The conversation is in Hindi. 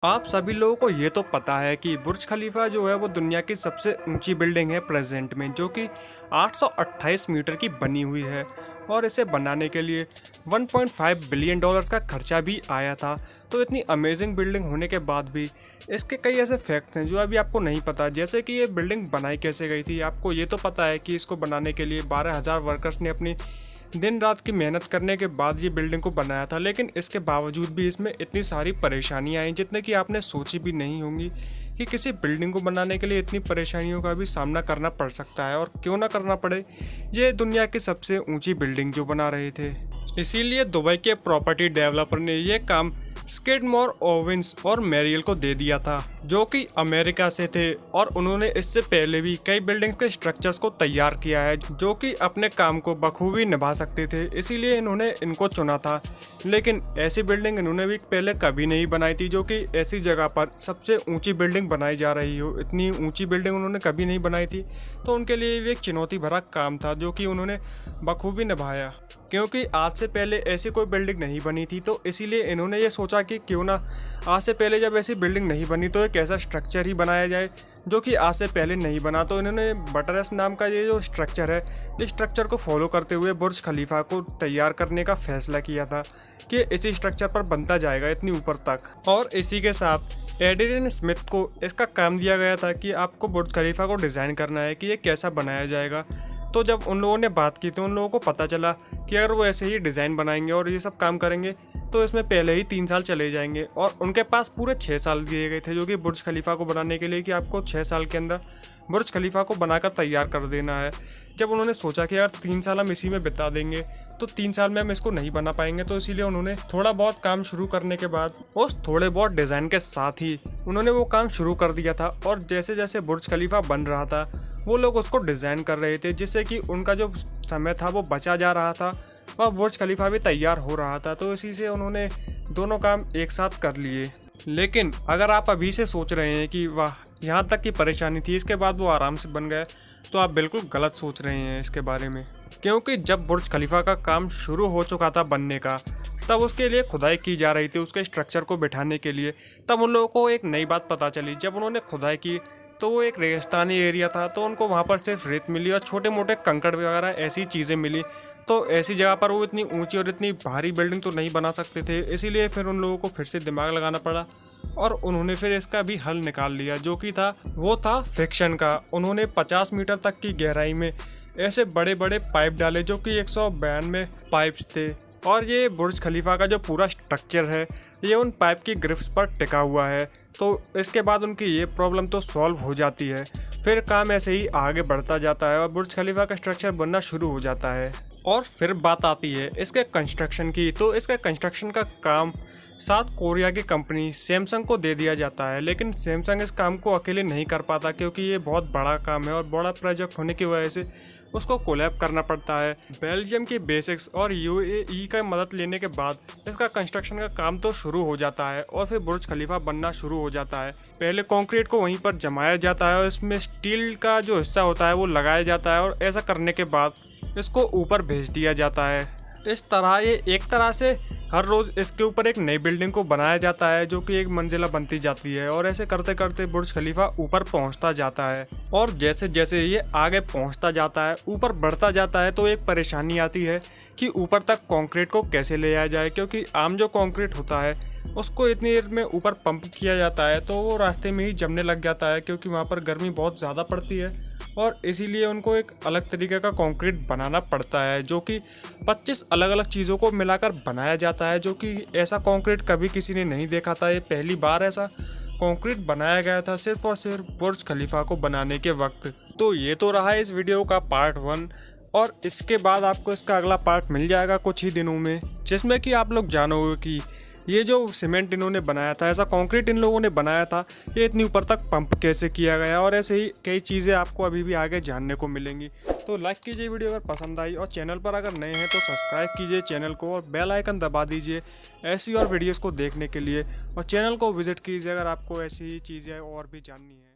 आप सभी लोगों को ये तो पता है कि बुर्ज खलीफा जो है वो दुनिया की सबसे ऊंची बिल्डिंग है प्रेजेंट में, जो कि 828 मीटर की बनी हुई है। और इसे बनाने के लिए 1.5 बिलियन डॉलर्स का खर्चा भी आया था। तो इतनी अमेजिंग बिल्डिंग होने के बाद भी इसके कई ऐसे फैक्ट्स हैं जो अभी आपको नहीं पता, जैसे कि ये बिल्डिंग बनाई कैसे गई थी। आपको ये तो पता है कि इसको बनाने के लिए 12,000 वर्कर्स ने अपनी दिन रात की मेहनत करने के बाद ये बिल्डिंग को बनाया था, लेकिन इसके बावजूद भी इसमें इतनी सारी परेशानियां आई जितने कि आपने सोची भी नहीं होंगी कि किसी बिल्डिंग को बनाने के लिए इतनी परेशानियों का भी सामना करना पड़ सकता है। और क्यों ना करना पड़े, ये दुनिया की सबसे ऊंची बिल्डिंग जो बना रहे थे। इसीलिए दुबई के प्रॉपर्टी डेवलपर ने यह काम स्किडमोर, ओवेंस और मैरियल को दे दिया था, जो कि अमेरिका से थे। और उन्होंने इससे पहले भी कई बिल्डिंग्स के स्ट्रक्चर्स को तैयार किया है जो कि अपने काम को बखूबी निभा सकते थे, इसीलिए इन्होंने इनको चुना था। लेकिन ऐसी बिल्डिंग इन्होंने भी पहले कभी नहीं बनाई थी, जो कि ऐसी जगह पर सबसे ऊंची बिल्डिंग बनाई जा रही हो। इतनी ऊंची बिल्डिंग उन्होंने कभी नहीं बनाई थी, तो उनके लिए भी एक चुनौती भरा काम था जो कि उन्होंने बखूबी निभाया, क्योंकि आज से पहले ऐसी कोई बिल्डिंग नहीं बनी थी। तो इसीलिए इन्होंने ये सोचा कि क्यों ना आज से पहले जब ऐसी बिल्डिंग नहीं बनी तो एक ऐसा स्ट्रक्चर ही बनाया जाए जो कि आज से पहले नहीं बना। तो इन्होंने बटरस नाम का ये जो स्ट्रक्चर है, इस स्ट्रक्चर को फॉलो करते हुए बुर्ज खलीफा को तैयार करने का फैसला किया था कि इसी स्ट्रक्चर पर बनता जाएगा इतनी ऊपर तक। और इसी के साथ एड्रियन स्मिथ को इसका काम दिया गया था कि आपको बुर्ज खलीफा को डिज़ाइन करना है कि ये कैसा बनाया जाएगा। तो जब उन लोगों ने बात की तो उन लोगों को पता चला कि अगर वो ऐसे ही डिज़ाइन बनाएंगे और ये सब काम करेंगे तो इसमें पहले ही 3 साल चले जाएंगे। और उनके पास पूरे 6 साल दिए गए थे जो कि बुर्ज खलीफा को बनाने के लिए, कि आपको 6 साल के अंदर बुर्ज खलीफा को बनाकर तैयार कर देना है। जब उन्होंने सोचा कि अगर 3 साल हम इसी में बिता देंगे तो 3 साल में हम इसको नहीं बना पाएंगे, तो इसीलिए उन्होंने थोड़ा बहुत काम शुरू करने के बाद उस थोड़े बहुत डिज़ाइन के साथ ही उन्होंने वो काम शुरू कर दिया था। और जैसे जैसे बुर्ज खलीफा बन रहा था वो लोग उसको डिज़ाइन कर रहे थे, जिससे कि उनका जो समय था वो बचा जा रहा था और बुर्ज खलीफा भी तैयार हो रहा था। तो इसी से उन्होंने दोनों काम एक साथ कर लिए। लेकिन अगर आप अभी से सोच रहे हैं कि वाह यहाँ तक की परेशानी थी इसके बाद वो आराम से बन गए, तो आप बिल्कुल गलत सोच रहे हैं इसके बारे में। क्योंकि जब बुर्ज खलीफा का काम शुरू हो चुका था बनने का, तब उसके लिए खुदाई की जा रही थी उसके स्ट्रक्चर को बिठाने के लिए। तब उन लोगों को एक नई बात पता चली। जब उन्होंने खुदाई की तो वो एक रेगिस्तानी एरिया था, तो उनको वहाँ पर सिर्फ रेत मिली और छोटे मोटे कंकड़ वगैरह ऐसी चीज़ें मिली। तो ऐसी जगह पर वो इतनी ऊंची और इतनी भारी बिल्डिंग तो नहीं बना सकते थे, इसीलिए फिर उन लोगों को फिर से दिमाग लगाना पड़ा और उन्होंने फिर इसका भी हल निकाल लिया, जो कि था वो था फ्रिक्शन का। उन्होंने 50 मीटर तक की गहराई में ऐसे बड़े बड़े पाइप डाले जो कि 192 पाइप्स थे। और ये बुर्ज खलीफा का जो पूरा स्ट्रक्चर है ये उन पाइप की ग्रिप्स पर टिका हुआ है। तो इसके बाद उनकी ये प्रॉब्लम तो सॉल्व हो जाती है। फिर काम ऐसे ही आगे बढ़ता जाता है और बुर्ज खलीफा का स्ट्रक्चर बनना शुरू हो जाता है। और फिर बात आती है इसके कंस्ट्रक्शन की। तो इसके कंस्ट्रक्शन का काम साउथ कोरिया की कंपनी सैमसंग को दे दिया जाता है, लेकिन सैमसंग इस काम को अकेले नहीं कर पाता क्योंकि ये बहुत बड़ा काम है और बड़ा प्रोजेक्ट होने की वजह से उसको कोलैब करना पड़ता है। बेल्जियम की बेसिक्स और यूएई का मदद लेने के बाद इसका कंस्ट्रक्शन का काम तो शुरू हो जाता है और फिर बुर्ज खलीफा बनना शुरू हो जाता है। पहले कंक्रीट को वहीं पर जमाया जाता है और इसमें स्टील का जो हिस्सा होता है वो लगाया जाता है और ऐसा करने के बाद इसको ऊपर भेज दिया जाता है। इस तरह ये एक तरह से हर रोज़ इसके ऊपर एक नई बिल्डिंग को बनाया जाता है जो कि एक मंजिला बनती जाती है और ऐसे करते करते बुर्ज खलीफा ऊपर पहुंचता जाता है। और जैसे जैसे ये आगे पहुंचता जाता है, ऊपर बढ़ता जाता है, तो एक परेशानी आती है कि ऊपर तक कंक्रीट को कैसे ले आया जाए, क्योंकि आम जो कंक्रीट होता है उसको इतनी देर में ऊपर पंप किया जाता है तो वो रास्ते में ही जमने लग जाता है, क्योंकि वहाँ पर गर्मी बहुत ज़्यादा पड़ती है और इसीलिए उनको एक अलग तरीके का कंक्रीट बनाना पड़ता है जो कि 25 अलग अलग चीज़ों को मिलाकर बनाया जाता है, जो कि ऐसा कंक्रीट कभी किसी ने नहीं देखा था। ये पहली बार ऐसा कंक्रीट बनाया गया था सिर्फ और सिर्फ बुर्ज खलीफा को बनाने के वक्त। तो ये तो रहा इस वीडियो का पार्ट 1 और इसके बाद आपको इसका अगला पार्ट मिल जाएगा कुछ ही दिनों में, जिसमें कि आप लोग जानोगे कि ये जो सीमेंट इन्होंने बनाया था, ऐसा कंक्रीट इन लोगों ने बनाया था, ये इतनी ऊपर तक पंप कैसे किया गया और ऐसे ही कई चीज़ें आपको अभी भी आगे जानने को मिलेंगी। तो लाइक कीजिए वीडियो अगर पसंद आई और चैनल पर अगर नए हैं तो सब्सक्राइब कीजिए चैनल को और बेल आइकन दबा दीजिए ऐसी और वीडियोज़ को देखने के लिए, और चैनल को विजिट कीजिए अगर आपको ऐसी ही चीज़ें और भी जाननी है।